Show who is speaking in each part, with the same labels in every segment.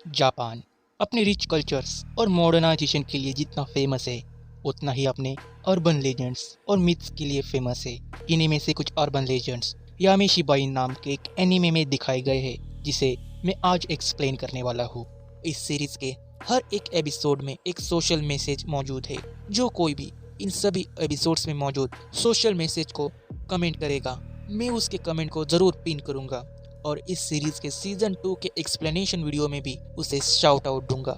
Speaker 1: Japan अपने rich cultures और modernisation के लिए जितना फेमस है, उतना ही अपने अर्बन लेजेंड्स और मिथ्स के लिए फेमस है। इन्हीं में से कुछ अर्बन लेजेंड्स यामेशिबाई नाम के एक एनीमे में दिखाए गए हैं, जिसे मैं आज एक्सप्लेन करने वाला हूँ। इस सीरीज के हर एक एपिसोड में एक सोशल मैसेज मौजूद है। जो कोई भी इन सभी एपिसोड्स में मौजूद सोशल मैसेज को कमेंट करेगा, मैं उसके कमेंट को ज़रूर पिन करूँगा और इस सीरीज के सीजन 2 के एक्सप्लेनेशन वीडियो में भी उसे शाउट आउट दूंगा।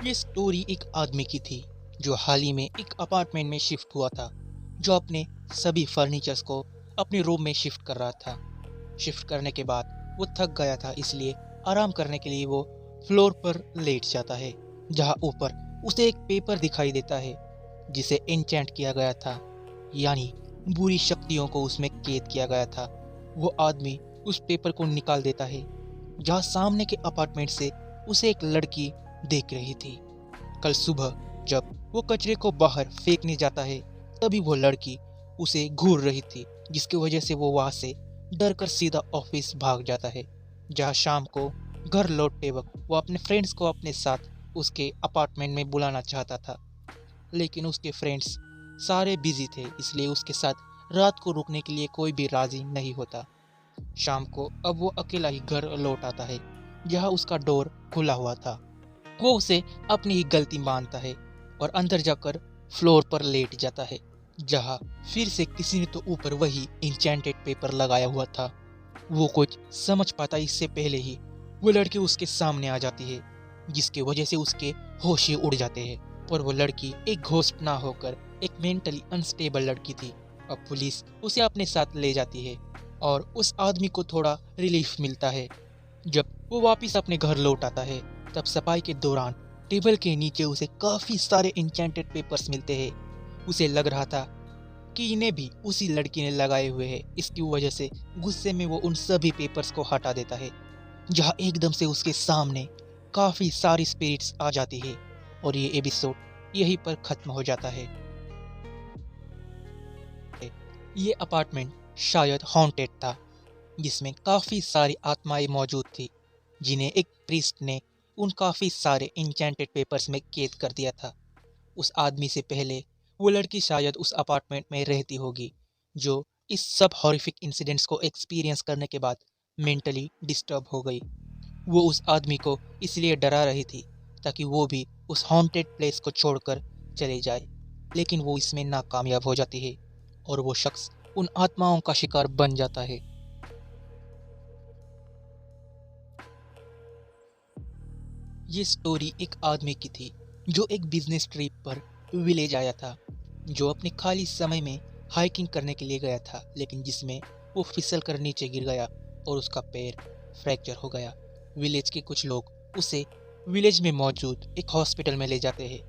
Speaker 1: ये स्टोरी एक आदमी की थी जो हाल ही में एक अपार्टमेंट में शिफ्ट हुआ था, जो अपने सभी फर्नीचर्स को अपने रूम में शिफ्ट कर रहा था। शिफ्ट करने के बाद वो थक गया था, इसलिए आराम करने के लिए वो फ्लोर पर लेट जाता है, जहाँ ऊपर उसे एक पेपर दिखाई देता है जिसे एन्चेंट किया गया था, यानी बुरी शक्तियों को उसमें कैद किया गया था। वो आदमी उस पेपर को निकाल देता है, जहाँ सामने के अपार्टमेंट से उसे एक लड़की देख रही थी। कल सुबह जब वो कचरे को बाहर फेंकने जाता है, तभी वो लड़की उसे घूर रही थी, जिसकी वजह से वो वहां से डर कर सीधा ऑफिस भाग जाता है। जहाँ शाम को घर लौटते वक्त वो अपने फ्रेंड्स को अपने साथ उसके अपार्टमेंट में बुलाना चाहता था, लेकिन उसके फ्रेंड्स सारे बिजी थे, इसलिए उसके साथ रात को रुकने के लिए कोई भी राजी नहीं होता। शाम को अब वो अकेला ही घर लौट आता है, जहाँ उसका डोर खुला हुआ था। वो उसे अपनी ही गलती मानता है और अंदर जाकर फ्लोर पर लेट जाता है, जहाँ फिर से किसी ने तो ऊपर वही इंचेंटेड पेपर लगाया हुआ था। वो कुछ समझ पाता इससे पहले ही वो लड़की उसके सामने आ जाती है, जिसकी वजह से उसके होश ही उड़ जाते हैं। पर वो लड़की एक घोस्ट ना होकर एक मेंटली अनस्टेबल लड़की थी। अब पुलिस उसे अपने साथ ले जाती है और उस आदमी को थोड़ा रिलीफ मिलता है। जब वो वापस अपने घर लौट आता है, तब सफाई के दौरान टेबल के नीचे उसे काफी सारे इंचेंटेड पेपर्स मिलते हैं। उसे लग रहा था कि इन्हें भी उसी लड़की ने लगाए हुए हैं। इसकी वजह से गुस्से में वो उन सभी पेपर्स को हटा देता है, जहाँ एकदम से उसके सामने काफी सारी स्पिरिट्स आ जाती है और ये एपिसोड यहीं पर खत्म हो जाता है। ये अपार्टमेंट शायद हॉन्टेड था, जिसमें काफी सारी आत्माएं मौजूद थी, जिन्हें एक प्रीस्ट ने उन काफी सारे इंचेंटेड पेपर्स में कैद कर दिया था। उस आदमी से पहले वो लड़की शायद उस अपार्टमेंट में रहती होगी, जो इस सब हॉरिफिक इंसिडेंट्स को एक्सपीरियंस करने के बाद मेंटली डिस्टर्ब हो गई। वो उस आदमी को इसलिए डरा रही थी ताकि वो भी उस हॉन्टेड प्लेस को छोड़कर चले जाए, लेकिन वो इसमें नाकामयाब हो जाती है और वो शख्स उन आत्माओं का शिकार बन जाता है। ये स्टोरी एक आदमी की थी जो एक बिजनेस ट्रिप पर विलेज आया था, जो अपने खाली समय में हाइकिंग करने के लिए गया था, लेकिन जिसमें वो फिसल कर नीचे गिर गया और उसका पैर फ्रैक्चर हो गया। विलेज के कुछ लोग उसे विलेज में मौजूद एक हॉस्पिटल में ले जाते हैं,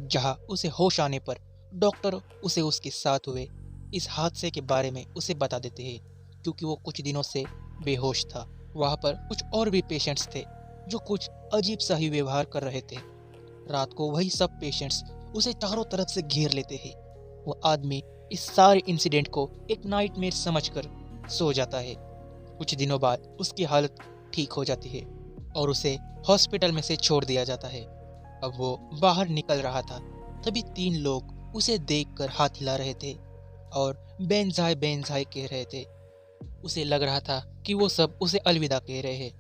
Speaker 1: जहां उसे होश आने पर डॉक्टर उसे उसके साथ हुए इस हादसे के बारे में उसे बता देते हैं, क्योंकि वो कुछ दिनों से बेहोश था। वहाँ पर कुछ और भी पेशेंट्स थे जो कुछ अजीब सा ही व्यवहार कर रहे थे। रात को वही सब पेशेंट्स उसे चारों तरफ से घेर लेते हैं। वो आदमी इस सारे इंसिडेंट को एक नाइटमेयर समझकर सो जाता है। कुछ दिनों बाद उसकी हालत ठीक हो जाती है और उसे हॉस्पिटल में से छोड़ दिया जाता है। अब वो बाहर निकल रहा था, तभी 3 लोग उसे देखकर हाथ हिला रहे थे और बेंजाई बेंजाई कह रहे थे। उसे लग रहा था कि वो सब उसे अलविदा कह रहे हैं।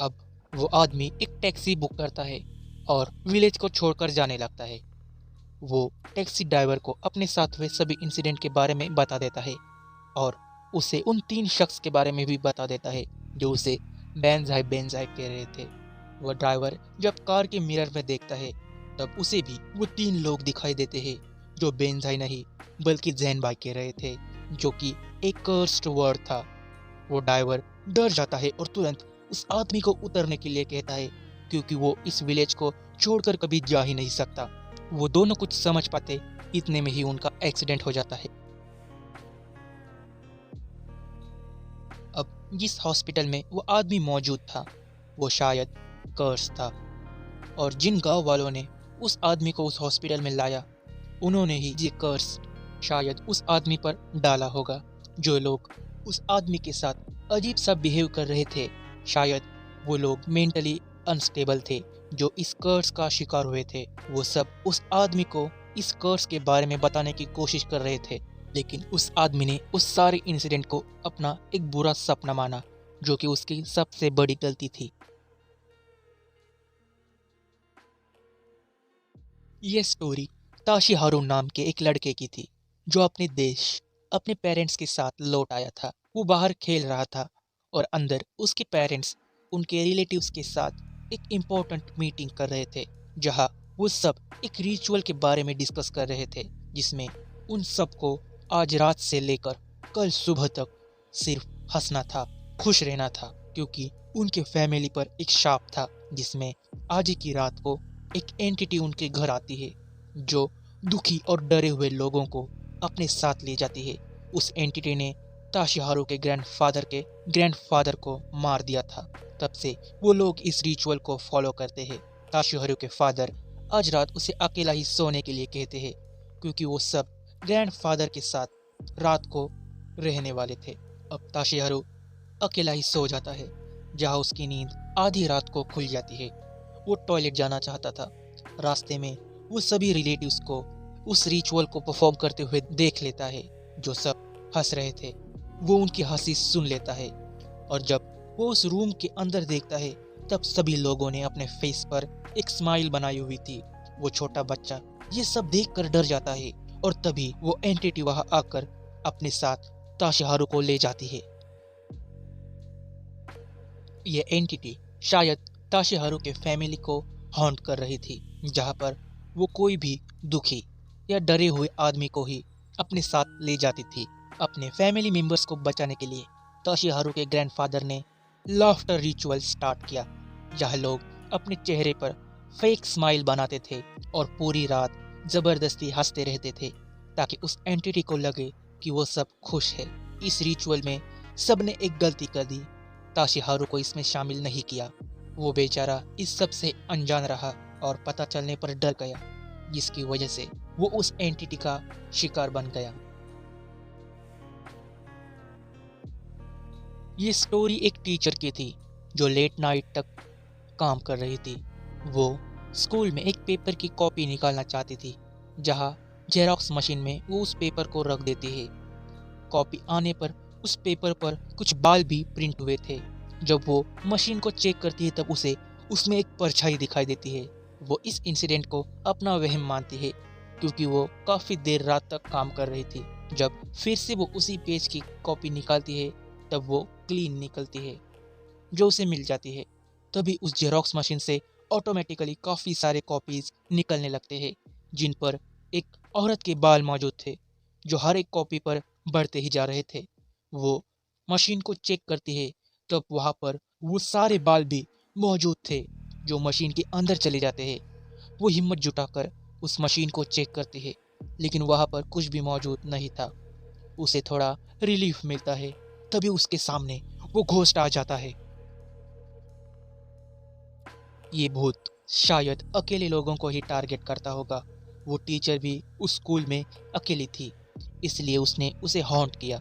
Speaker 1: अब वो आदमी एक टैक्सी बुक करता है और विलेज को छोड़कर जाने लगता है। वो टैक्सी ड्राइवर को अपने साथ हुए सभी इंसिडेंट के बारे में बता देता है और उसे उन 3 शख्स के बारे में भी बता देता है जो उसे बेंजाई बेंजाई कह रहे थे। वह ड्राइवर जब कार के मिरर में देखता है, तब उसे भी वो 3 लोग दिखाई देते हैं जो बेंजाई नहीं बल्कि जैनबाई कह रहे थे, जो कि एक कर्स्ड वर्ड था। वो ड्राइवर डर जाता है और तुरंत उस आदमी को उतरने के लिए कहता है, क्योंकि वो इस विलेज को छोड़कर कभी जा ही नहीं सकता। वो दोनों कुछ समझ पाते, इतने में ही उनका एक्सीडेंट हो जाता है। अब जिस हॉस्पिटल में वो आदमी मौजूद था, वो शायद कर्स था और जिन गांव वालों ने उस आदमी को उस हॉस्पिटल में लाया, उन्होंने ही ये कर्स शायद उस आदमी पर डाला होगा। जो लोग उस आदमी के साथ अजीब सा बिहेव कर रहे थे। शायद वो लोग मेंटली अनस्टेबल थे जो इस कर्स का शिकार हुए थे। वो सब उस आदमी को इस कर्स के बारे में बताने की कोशिश कर रहे थे, लेकिन उस आदमी ने उस सारे इंसिडेंट को अपना एक बुरा सपना माना, जो कि उसकी सबसे बड़ी गलती थी। ये स्टोरी ताशिहारू नाम के एक लड़के की थी जो अपने देश अपने पेरेंट्स के साथ लौट आया था। वो बाहर खेल रहा था और अंदर उसके पेरेंट्स उनके रिलेटिव्स के साथ एक इम्पोर्टेंट मीटिंग कर रहे थे, जहां वो सब एक रिचुअल के बारे में डिस्कस कर रहे थे, जिसमें उन सबको आज रात से लेकर कल सुबह तक सिर्फ हंसना था, खुश रहना था, क्योंकि उनके फैमिली पर एक शाप था जिसमें आज ही की रात को एक एंटिटी उनके घर आती है जो दुखी और डरे हुए लोगों को अपने साथ ले जाती है। उस एंटिटी ने ताशिहारू के ग्रैंडफादर को मार दिया था। तब से वो लोग इस रिचुअल को फॉलो करते हैं। ताशिहारू के फादर आज रात उसे अकेला ही सोने के लिए कहते हैं, क्योंकि वो सब ग्रैंडफादर के साथ रात को रहने वाले थे। अब ताशिहारू अकेला ही सो जाता है, जहाँ उसकी नींद आधी रात को खुल जाती है। वो टॉयलेट जाना चाहता था। रास्ते में वो सभी रिलेटिव्स को उस रिचुअल को परफॉर्म करते हुए देख लेता है, जो सब हंस रहे थे। वो उनकी हंसी सुन लेता है और जब वो उस रूम के अंदर देखता है तब सभी लोगों ने अपने फेस पर एक स्माइल बनाई हुई थी। वो छोटा बच्चा ये सब देखकर डर जाता है और तभी वो एंटिटी वहां आकर अपने साथ ताशिहारू को ले जाती है। ये एंटिटी शायद ताशिहारू के फैमिली को हॉन्ट कर रही थी, जहां पर वो कोई भी दुखी या डरे हुए आदमी को ही अपने साथ ले जाती थी। अपने फैमिली मेंबर्स को बचाने के लिए ताशिहारू के ग्रैंडफादर ने लाफ्टर रिचुअल स्टार्ट किया, जहां लोग अपने चेहरे पर फेक स्माइल बनाते थे और पूरी रात जबरदस्ती हंसते रहते थे ताकि उस एंटिटी को लगे कि वो सब खुश है। इस रिचुअल में सबने एक गलती कर दी, ताशिहारू को इसमें शामिल नहीं किया। वो बेचारा इस सब से अनजान रहा और पता चलने पर डर गया, जिसकी वजह से वो उस एंटिटी का शिकार बन गया। ये स्टोरी एक टीचर की थी जो लेट नाइट तक काम कर रही थी। वो स्कूल में एक पेपर की कॉपी निकालना चाहती थी, जहां जेरोक्स मशीन में वो उस पेपर को रख देती है। कॉपी आने पर उस पेपर पर कुछ बाल भी प्रिंट हुए थे। जब वो मशीन को चेक करती है तब उसे उसमें एक परछाई दिखाई देती है। वो इस इंसिडेंट को अपना वहम मानती है, क्योंकि वो काफ़ी देर रात तक काम कर रही थी। जब फिर से वो उसी पेज की कॉपी निकालती है तब वो क्लीन निकलती है, जो उसे मिल जाती है। तभी उस जेरोक्स मशीन से ऑटोमेटिकली काफ़ी सारे कॉपीज निकलने लगते हैं, जिन पर एक औरत के बाल मौजूद थे, जो हर एक कॉपी पर बढ़ते ही जा रहे थे। वो मशीन को चेक करती है तब वहाँ पर वो सारे बाल भी मौजूद थे, जो मशीन के अंदर चले जाते हैं। वो हिम्मत जुटाकर उस मशीन को चेक करती है, लेकिन वहाँ पर कुछ भी मौजूद नहीं था। उसे थोड़ा रिलीफ मिलता है। तभी उसके सामने वो घोस्ट आ जाता है। ये भूत शायद अकेले लोगों को ही टारगेट करता होगा। वो टीचर भी उस स्कूल में अकेली थी, इसलिए उसने उसे हॉन्ट किया।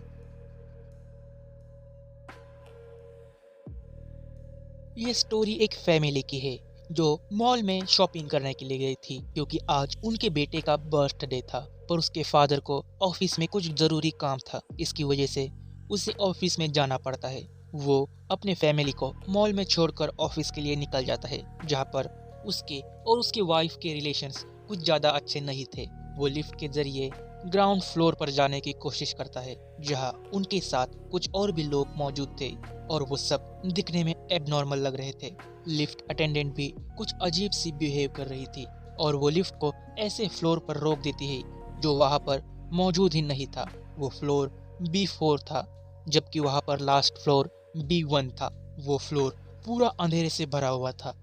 Speaker 1: ये स्टोरी एक फैमिली की है जो मॉल में शॉपिंग करने के लिए गई थी, क्योंकि आज उनके बेटे का बर्थडे था, पर उसके फादर को ऑफिस में कुछ जरूरी काम था। इसकी वजह से उसे ऑफिस में जाना पड़ता है। वो अपने फैमिली को मॉल में छोड़कर ऑफिस के लिए निकल जाता है, जहाँ पर उसके और उसके वाइफ के रिलेशंस कुछ ज़्यादा अच्छे नहीं थे। वो लिफ्ट के जरिए ग्राउंड फ्लोर पर जाने की कोशिश करता है, जहाँ उनके साथ कुछ और भी लोग मौजूद थे और वो सब दिखने में एबनॉर्मल लग रहे थे। लिफ्ट अटेंडेंट भी कुछ अजीब सी बिहेव कर रही थी और वो लिफ्ट को ऐसे फ्लोर पर रोक देती है जो वहाँ पर मौजूद ही नहीं था। वो फ्लोर B4 था, जबकि वहाँ पर लास्ट फ्लोर B1 था। वो फ्लोर पूरा अंधेरे से भरा हुआ था,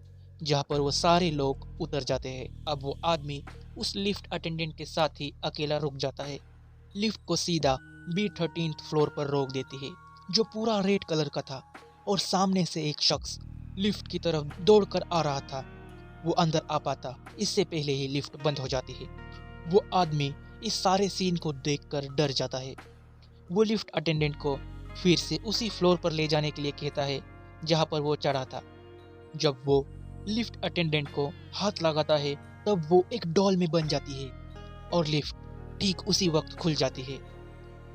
Speaker 1: जहाँ पर वो सारे लोग उतर जाते हैं। अब वो आदमी उस लिफ्ट अटेंडेंट के साथ ही अकेला रुक जाता है। लिफ्ट को सीधा B13 फ्लोर पर रोक देती है, जो पूरा रेड कलर का था, और सामने से एक शख्स लिफ्ट की तरफ दौड़कर आ रहा था। वो अंदर आ पाता इससे पहले ही लिफ्ट बंद हो जाती है। वो आदमी इस सारे सीन को देखकर डर जाता है। वो लिफ्ट अटेंडेंट को फिर से उसी फ्लोर पर ले जाने के लिए कहता है जहां पर वो चढ़ा था। जब वो लिफ्ट अटेंडेंट को हाथ लगाता है तब वो एक डॉल में बन जाती है और लिफ्ट ठीक उसी वक्त खुल जाती है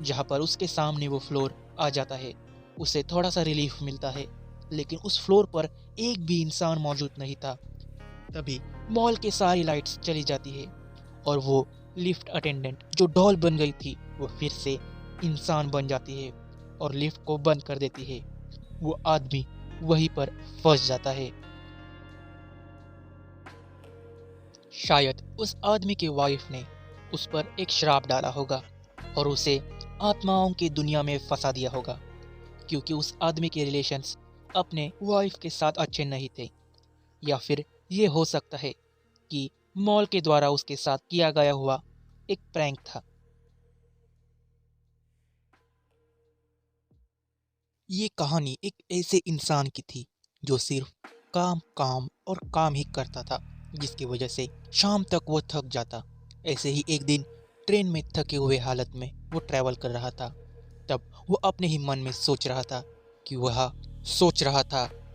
Speaker 1: जहां पर उसके सामने वो फ्लोर आ जाता है। उसे थोड़ा सा रिलीफ मिलता है, लेकिन उस फ्लोर पर एक भी इंसान मौजूद नहीं था। तभी मॉल की सारी लाइट्स चली जाती है और वो लिफ्ट अटेंडेंट जो डॉल बन गई थी वो फिर से इंसान बन जाती है और लिफ्ट को बंद कर देती है। वो आदमी वहीं पर फंस जाता है। शायद उस आदमी की वाइफ ने उस पर एक श्राप डाला होगा और उसे आत्माओं की दुनिया में फंसा दिया होगा, क्योंकि उस आदमी के रिलेशंस अपने वाइफ के साथ अच्छे नहीं थे। या फिर ये हो सकता है कि मॉल के द्वारा उसके साथ किया गया हुआ एक प्रैंक था। ये कहानी एक ऐसे इंसान की थी जो सिर्फ काम काम और काम ही करता था, जिसकी वजह से शाम तक वो थक जाता। ऐसे ही एक दिन ट्रेन में थके हुए हालत में वो ट्रैवल कर रहा था। तब वो अपने ही मन में सोच रहा था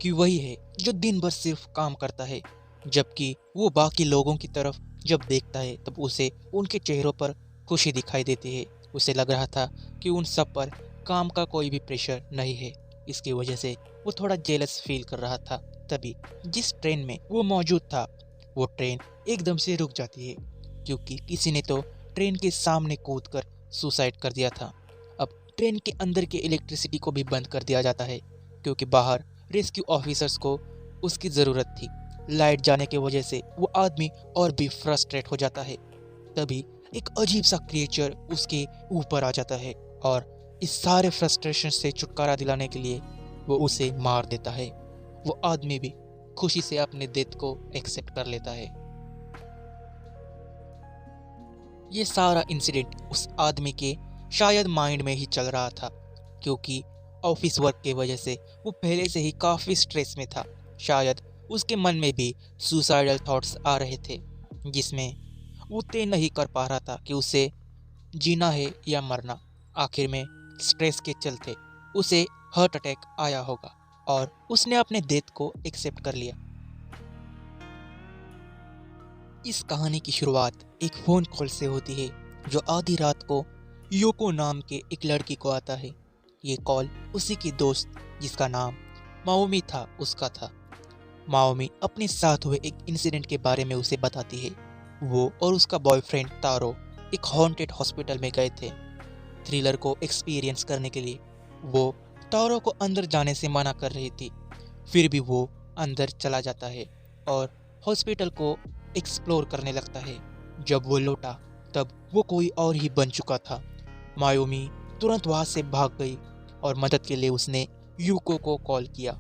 Speaker 1: कि वही है जो दिन भर सिर्फ काम करता है, जबकि वो बाकी लोगों की तरफ जब देखता है तब उसे उनके चेहरों पर खुशी दिखाई देती है। उसे लग रहा था कि उन सब पर काम का कोई भी प्रेशर नहीं है। इसकी वजह से वो थोड़ा जेलस फील कर रहा था। तभी जिस ट्रेन में वो मौजूद था वो ट्रेन एकदम से रुक जाती है, क्योंकि किसी ने तो ट्रेन के सामने कूदकर सुसाइड कर दिया था। अब ट्रेन के अंदर के इलेक्ट्रिसिटी को भी बंद कर दिया जाता है, क्योंकि बाहर रेस्क्यू ऑफिसर्स को उसकी ज़रूरत थी। लाइट जाने की वजह से वो आदमी और भी फ्रस्ट्रेट हो जाता है। तभी एक अजीब सा क्रिएचर उसके ऊपर आ जाता है और इस सारे फ्रस्ट्रेशन से छुटकारा दिलाने के लिए वो उसे मार देता है। वो आदमी भी खुशी से अपने डेथ को एक्सेप्ट कर लेता है। ये सारा इंसिडेंट उस आदमी के शायद माइंड में ही चल रहा था, क्योंकि ऑफिस वर्क की वजह से वो पहले से ही काफ़ी स्ट्रेस में था। शायद उसके मन में भी सुसाइडल थॉट्स आ रहे थे, जिसमें वो तय नहीं कर पा रहा था कि उसे जीना है या मरना। आखिर में स्ट्रेस के चलते उसे हार्ट अटैक आया होगा और उसने अपने डेथ को एक्सेप्ट कर लिया। इस कहानी की शुरुआत एक फ़ोन कॉल से होती है जो आधी रात को योको नाम के एक लड़की को आता है। ये कॉल उसी की दोस्त जिसका नाम माओमी था उसका था। माओमी अपने साथ हुए एक इंसिडेंट के बारे में उसे बताती है। वो और उसका बॉयफ्रेंड तारो एक हॉन्टेड हॉस्पिटल में गए थे थ्रिलर को एक्सपीरियंस करने के लिए। वो तारो को अंदर जाने से मना कर रही थी, फिर भी वो अंदर चला जाता है और हॉस्पिटल को एक्सप्लोर करने लगता है। जब वो लौटा तब वो कोई और ही बन चुका था। मायोमी तुरंत वहां से भाग गई और मदद के लिए उसने यूको को कॉल किया।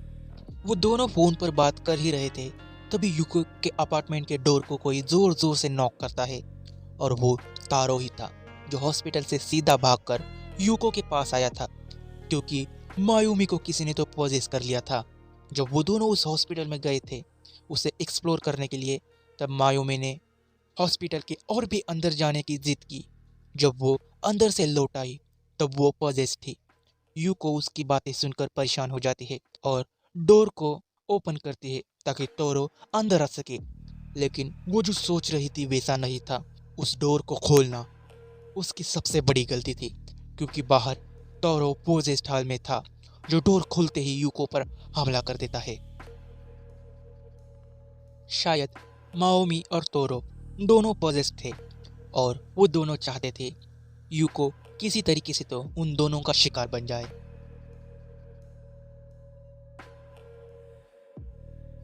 Speaker 1: वो दोनों फोन पर बात कर ही रहे थे, तभी यूको के अपार्टमेंट के डोर को कोई जोर जोर से नॉक करता है और वो तारो ही था, जो हॉस्पिटल से सीधा भागकर यूको के पास आया था, क्योंकि मायोमी को किसी ने तो पॉजेस कर लिया था। जब वो दोनों उस हॉस्पिटल में गए थे उसे एक्सप्लोर करने के लिए, तब मायोमी ने हॉस्पिटल के और भी अंदर जाने की जिद की। जब वो अंदर से लौट आई तब वो पॉजेस थी। यूको उसकी बातें सुनकर परेशान हो जाती है और डोर को ओपन करती है ताकि तोरो अंदर आ सके, लेकिन वो जो सोच रही थी वैसा नहीं था। उस डोर को खोलना उसकी सबसे बड़ी गलती थी, क्योंकि बाहर तोरो पोजेस्ड हाल में था, जो डोर खुलते ही यूको पर हमला कर देता है। शायद माओमी और तोरो दोनों पोजेस्ड थे और वो दोनों चाहते थे यूको किसी तरीके से तो उन दोनों का शिकार बन जाए।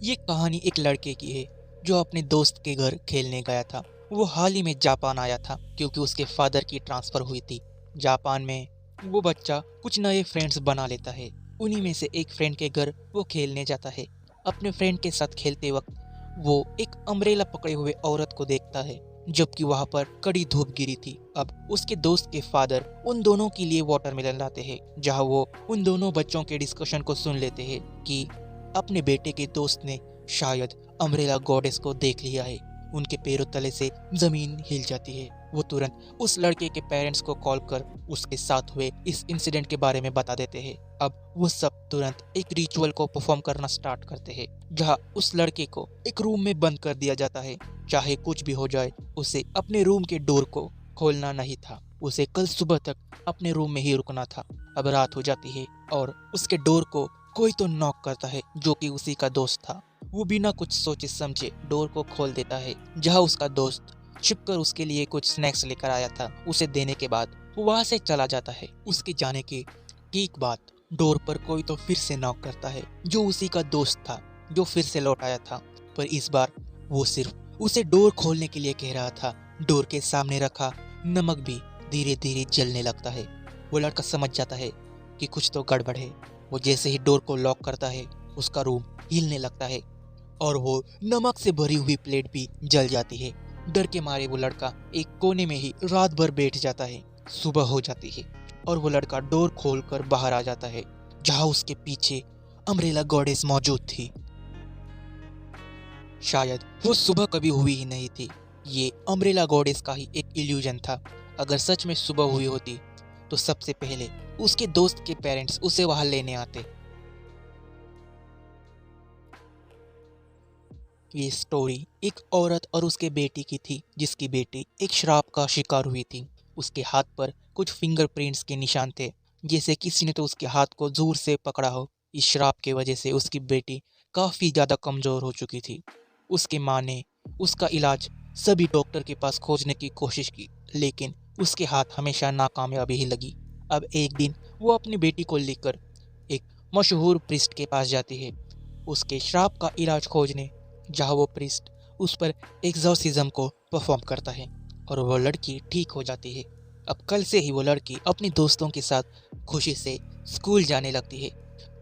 Speaker 1: ये कहानी एक लड़के की है जो अपने दोस्त के घर खेलने गया था। वो हाल ही में जापान आया था क्योंकि उसके फादर की ट्रांसफ़र हुई थी। जापान में वो बच्चा कुछ नए फ्रेंड्स बना लेता है। उन्हीं में से एक फ्रेंड के घर वो खेलने जाता है। अपने फ्रेंड के साथ खेलते वक्त वो एक अम्ब्रेला पकड़े हुए औरत को देखता है, जबकि वहाँ पर कड़ी धूप गिरी थी। अब उसके दोस्त के फादर उन दोनों के लिए वाटरमेलन लाते हैं, जहाँ वो उन दोनों बच्चों के डिस्कशन को सुन लेते हैं कि अपने बेटे के दोस्त ने शायद अम्ब्रेला गॉडेस को देख लिया है उनके पैरों तले से जमीन हिल जाती है। वो तुरंत उस लड़के के पेरेंट्स को कॉल कर उसके साथ हुए इस इंसिडेंट के बारे में बता देते हैं। अब वो सब तुरंत एक रिचुअल को परफॉर्म करना स्टार्ट करते हैं, जहाँ उस लड़के को एक रूम में बंद कर दिया जाता है। चाहे कुछ भी हो जाए, उसे अपने रूम के डोर को खोलना नहीं था। उसे कल सुबह तक अपने रूम में ही रुकना था। अब रात हो जाती है और उसके डोर को कोई तो नॉक करता है, जो कि उसी का दोस्त था। वो बिना कुछ सोचे समझे डोर को खोल देता है, जहाँ उसका दोस्त छिपकर उसके लिए कुछ स्नैक्स लेकर आया था। उसे देने के बाद वो वहाँ से चला जाता है। उसके जाने के ठीक बाद डोर पर कोई तो फिर से नॉक करता है, जो उसी का दोस्त था, जो फिर से लौट आया था। पर इस बार वो सिर्फ उसे डोर खोलने के लिए कह रहा था। डोर के सामने रखा नमक भी धीरे धीरे जलने लगता है। वो लड़का समझ जाता है कि कुछ तो गड़बड़ है। वो जैसे ही डोर को लॉक करता है, उसका रूम हिलने लगता है और वो नमक से भरी हुई प्लेट भी जल जाती है। डर के मारे वो लड़का एक कोने में ही रात भर बैठ जाता है। सुबह हो जाती है और वो लड़का डोर खोलकर बाहर आ जाता है, जहाँ उसके पीछे अम्ब्रेला गॉडेस मौजूद थी। शायद वो सुबह कभी हुई ही नहीं थी। ये अम्ब्रेला गॉडेस का ही एक इल्यूजन था। अगर सच में सुबह हुई होती तो सबसे पहले उसके दोस्त के पेरेंट्स उसे वहां लेने आते। ये स्टोरी एक औरत और उसके बेटी की थी, जिसकी बेटी एक श्राप का शिकार हुई थी। उसके हाथ पर कुछ फिंगरप्रिंट्स के निशान थे, जैसे किसी ने तो उसके हाथ को जोर से पकड़ा हो। इस श्राप की वजह से उसकी बेटी काफी ज्यादा कमजोर हो चुकी थी। उसकी माँ ने उसका इलाज सभी डॉक्टर के पास खोजने की कोशिश की, लेकिन उसके हाथ हमेशा नाकामयाबी ही लगी। अब एक दिन वो अपनी बेटी को लेकर एक मशहूर प्रिस्ट के पास जाती है, उसके श्राप का इलाज खोजने, जहाँ वो प्रिस्ट उस पर एग्जॉर्सिज्म को परफॉर्म करता है और वो लड़की ठीक हो जाती है। अब कल से ही वो लड़की अपने दोस्तों के साथ खुशी से स्कूल जाने लगती है।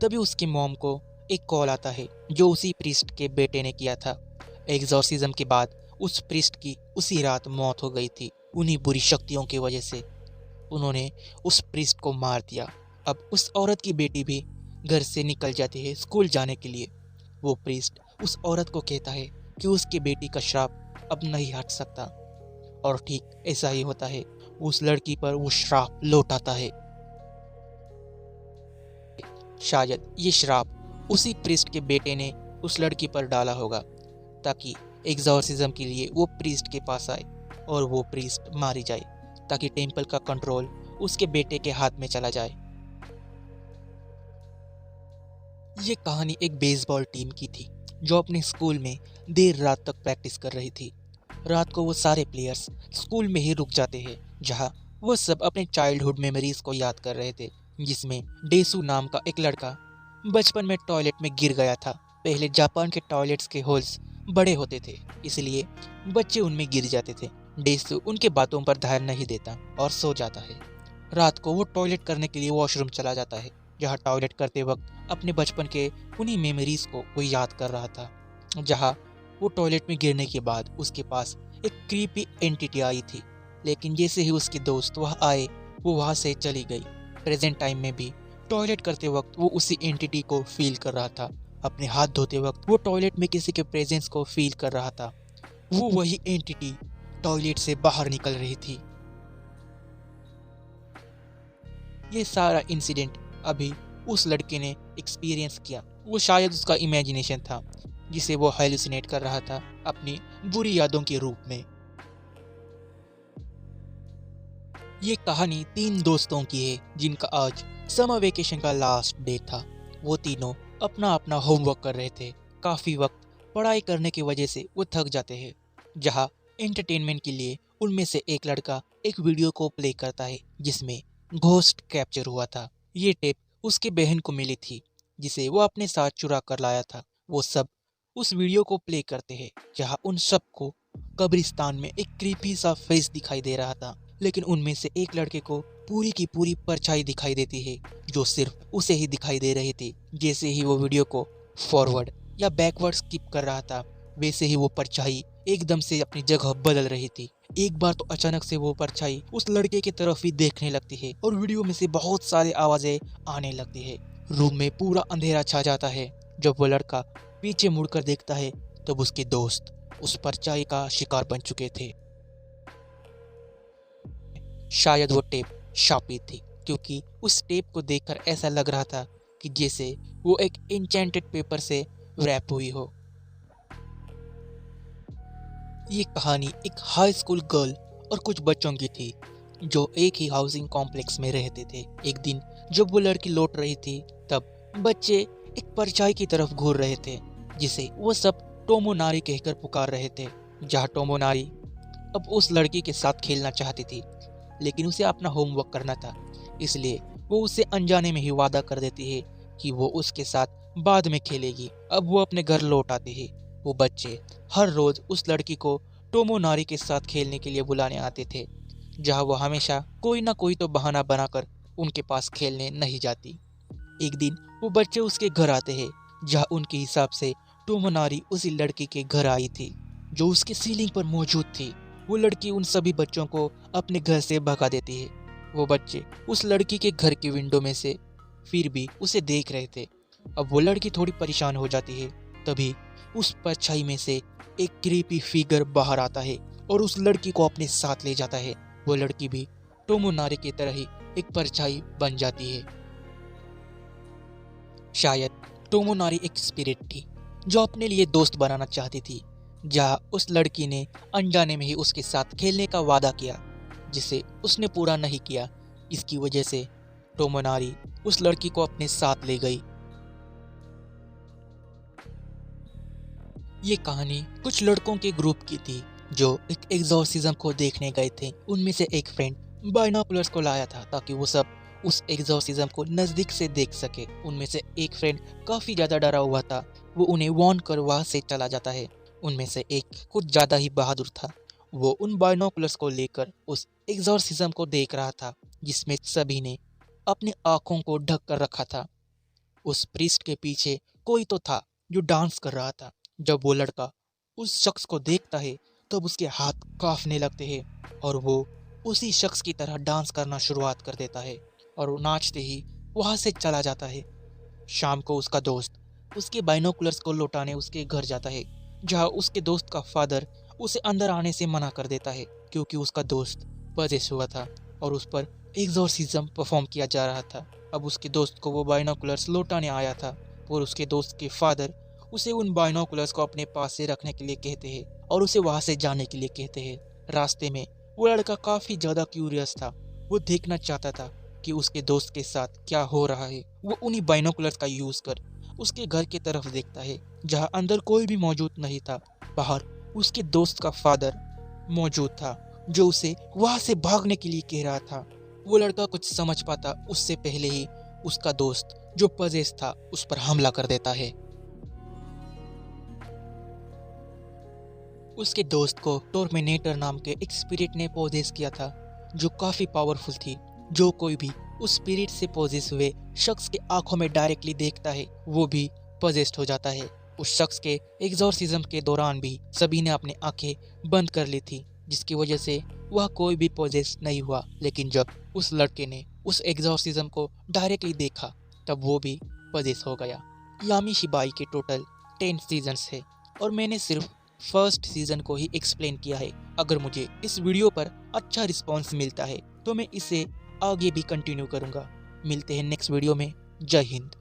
Speaker 1: तभी उसकी मॉम को एक कॉल आता है, जो उसी प्रिस्ट के बेटे ने किया था। एग्जॉर्सिज्म के बाद उस प्रिस्ट की उसी रात मौत हो गई थी। उन्हीं बुरी शक्तियों की वजह से उन्होंने उस प्रिस्ट को मार दिया। अब उस औरत की बेटी भी घर से निकल जाती है स्कूल जाने के लिए। वो प्रिस्ट उस औरत को कहता है कि उसकी बेटी का श्राप अब नहीं हट सकता, और ठीक ऐसा ही होता है। उस लड़की पर वो श्राप लौट आता है। शायद ये श्राप उसी प्रिस्ट के बेटे ने उस लड़की पर डाला होगा, ताकि एग्जॉर्सिज्म के लिए वो प्रिस्ट के पास आए और वो प्रिस्ट मारी जाए, ताकि टेंपल का कंट्रोल उसके बेटे के हाथ में चला जाए। ये कहानी एक बेसबॉल टीम की थी, जो अपने स्कूल में देर रात तक प्रैक्टिस कर रही थी। रात को वो सारे प्लेयर्स स्कूल में ही रुक जाते हैं, जहां वो सब अपने चाइल्डहुड मेमोरीज को याद कर रहे थे, जिसमें डेसू नाम का एक लड़का बचपन में टॉयलेट में गिर गया था। पहले जापान के टॉयलेट्स के होल्स बड़े होते थे, इसलिए बच्चे उनमें गिर जाते थे। डेसू उनके बातों पर ध्यान नहीं देता और सो जाता है। रात को वो टॉयलेट करने के लिए वॉशरूम चला जाता है, जहाँ टॉयलेट करते वक्त अपने बचपन के उन्हीं मेमोरीज को वो याद कर रहा था। जहाँ वो टॉयलेट में गिरने के बाद उसके पास एक क्रीपी एंटिटी आई थी, लेकिन जैसे ही उसके दोस्त वहाँ आए, वो वहाँ से चली गई। प्रेजेंट टाइम में भी टॉयलेट करते वक्त वो उसी एंटिटी को फील कर रहा था। अपने हाथ धोते वक्त वो टॉयलेट में किसी के प्रेजेंस को फील कर रहा था। वो वही एंटिटी टॉयलेट से बाहर निकल रही थी। ये सारा इंसिडेंट अभी उस लड़के ने एक्सपीरियंस किया। वो शायद उसका इमेजिनेशन था, जिसे वो हेलुसिनेट कर रहा था अपनी बुरी यादों के रूप में। ये कहानी 3 दोस्तों की है, जिनका आज समर वेकेशन का लास्ट डे था। वो तीनों अपना अपना होमवर्क कर रहे थे। काफी वक्त पढ़ाई करने की वजह से वो थक जाते हैं। जहाँ एंटरटेनमेंट के लिए उनमें से एक लड़का एक वीडियो को प्ले करता है, जिसमें घोस्ट कैप्चर हुआ था। ये टेप उसके बहन को मिली थी, जिसे वो अपने साथ चुरा कर लाया था। वो सब उस वीडियो को प्ले करते हैं, जहाँ उन सबको कब्रिस्तान में एक क्रीपी सा फेस दिखाई दे रहा था। लेकिन उनमें से एक लड़के को पूरी की पूरी परछाई दिखाई देती है, जो सिर्फ उसे ही दिखाई दे रही थी। जैसे ही वो वीडियो को फॉरवर्ड या बैकवर्ड स्किप कर रहा था, वैसे ही वो परछाई एकदम से अपनी जगह बदल रही थी। एक बार तो अचानक से वो परछाई उस लड़के की तरफ ही देखने लगती है और वीडियो में से बहुत सारी आवाजें आने लगती है। रूम में पूरा अंधेरा छा जाता है। जब वो लड़का पीछे मुड़कर देखता है, तब उसके दोस्त उस परछाई का शिकार बन चुके थे। शायद वो टेप शापित थी, क्योंकि उस टेप को देखकर ऐसा लग रहा था कि जैसे वो एक एन्चेंटेड पेपर से रैप हुई हो। ये कहानी एक हाई स्कूल गर्ल और कुछ बच्चों की थी जो एक ही हाउसिंग कॉम्प्लेक्स में रहते थे। एक दिन जब वो लड़की लौट रही थी, तब बच्चे एक परछाई की तरफ घूर रहे थे जिसे वो सब टोमोनारी कहकर पुकार रहे थे। जहाँ टोमोनारी अब उस लड़की के साथ खेलना चाहती थी, लेकिन उसे अपना होमवर्क करना था, इसलिए वो उसे अनजाने में ही वादा कर देती है कि वो उसके साथ बाद में खेलेगी। अब वो अपने घर लौट आते हैं। वो बच्चे हर रोज उस लड़की को टोमोनारी के साथ खेलने के लिए बुलाने आते थे, जहाँ वो हमेशा कोई ना कोई तो बहाना बनाकर उनके पास खेलने नहीं जाती। एक दिन वो बच्चे उसके घर आते हैं, जहाँ उनके हिसाब से टोमोनारी उसी लड़की के घर आई थी जो उसके सीलिंग पर मौजूद थी। वो लड़की उन सभी बच्चों को अपने घर से भगा देती है। वो बच्चे उस लड़की के घर की विंडो में से फिर भी उसे देख रहे थे। अब वो लड़की थोड़ी परेशान हो जाती है। तभी उस परछाई में से एक क्रीपी फिगर बाहर आता है और उस लड़की को अपने साथ ले जाता है। वो लड़की भी टोमोनारी की तरह ही एक परछाई बन जाती है। शायद टोमोनारी एक स्पिरिट थी जो अपने लिए दोस्त बनाना चाहती थी। जहाँ उस लड़की ने अनजाने में ही उसके साथ खेलने का वादा किया, जिसे उसने पूरा नहीं किया। इसकी वजह से टोमोनारी उस लड़की को अपने साथ ले गई। ये कहानी कुछ लड़कों के ग्रुप की थी जो एक एग्जॉर्सिज्म को देखने गए थे। उनमें से एक फ्रेंड बाइनोकुलर्स को लाया था ताकि वो सब उस एग्जॉर्सिज्म को नजदीक से देख सके। उनमें से एक फ्रेंड काफी ज्यादा डरा हुआ था। वो उन्हें वार्न कर वहां से चला जाता है। उनमें से एक कुछ ज्यादा ही बहादुर था। वो उन बाइनोकुलर्स को लेकर उस एग्जॉर्सिज्म को देख रहा था, जिसमें सभी ने अपनी आंखों को ढक कर रखा था। उस प्रीस्ट के पीछे कोई तो था जो डांस कर रहा था। जब वो लड़का उस शख्स को देखता है, तब उसके हाथ कांपने लगते हैं और वो उसी शख्स की तरह डांस करना शुरुआत कर देता है और वो नाचते ही वहां से चला जाता है। शाम को उसका दोस्त उसके बाइनोकुलर्स को लौटाने उसके घर जाता है, जहाँ उसके दोस्त का फादर उसे अंदर आने से मना कर देता है क्योंकि उसका दोस्त पजेस हुआ था और उस पर एग्जॉर्सिज्म परफॉर्म किया जा रहा था। अब उसके दोस्त को वो बाइनोकुलर्स लौटाने आया था और उसके दोस्त के फादर उसे उन बाइनोकुलर्स को अपने पास से रखने के लिए कहते हैं और उसे वहां से जाने के लिए कहते हैं। रास्ते में वो लड़का काफी ज्यादा क्यूरियस था। वो देखना चाहता था कि उसके दोस्त के साथ क्या हो रहा है। वो उन्हीं बाइनोकुलर्स का यूज कर उसके घर की तरफ देखता है, जहां अंदर कोई भी मौजूद नहीं था। बाहर उसके दोस्त का फादर मौजूद था जो उसे वहां से भागने के लिए कह रहा था। वो लड़का कुछ समझ पाता उससे पहले ही उसका दोस्त जो पजेस था उस पर हमला कर देता है। उसके दोस्त को टॉर्मिनेटर नाम के एक स्पिरिट ने पोजेस किया था जो काफी पावरफुल थी। जो कोई भी उस स्पिरिट से पोजेस हुए शख्स के आंखों में डायरेक्टली देखता है, वो भी पोजेस्ड हो जाता है। उस शख्स के एग्जॉर्सिज्म के दौरान भी सभी ने अपनी आंखें बंद कर ली थी, जिसकी वजह से वह कोई भी पोजेस नहीं हुआ। लेकिन जब उस लड़के ने उस एग्जॉर्सिज्म को डायरेक्टली देखा, तब वो भी पोजेस हो गया। यामी शिबाई के टोटल 10 सीजन्स है और मैंने सिर्फ फर्स्ट सीजन को ही एक्सप्लेन किया है। अगर मुझे इस वीडियो पर अच्छा रिस्पॉन्स मिलता है तो मैं इसे आगे भी कंटिन्यू करूंगा। मिलते हैं नेक्स्ट वीडियो में। जय हिंद।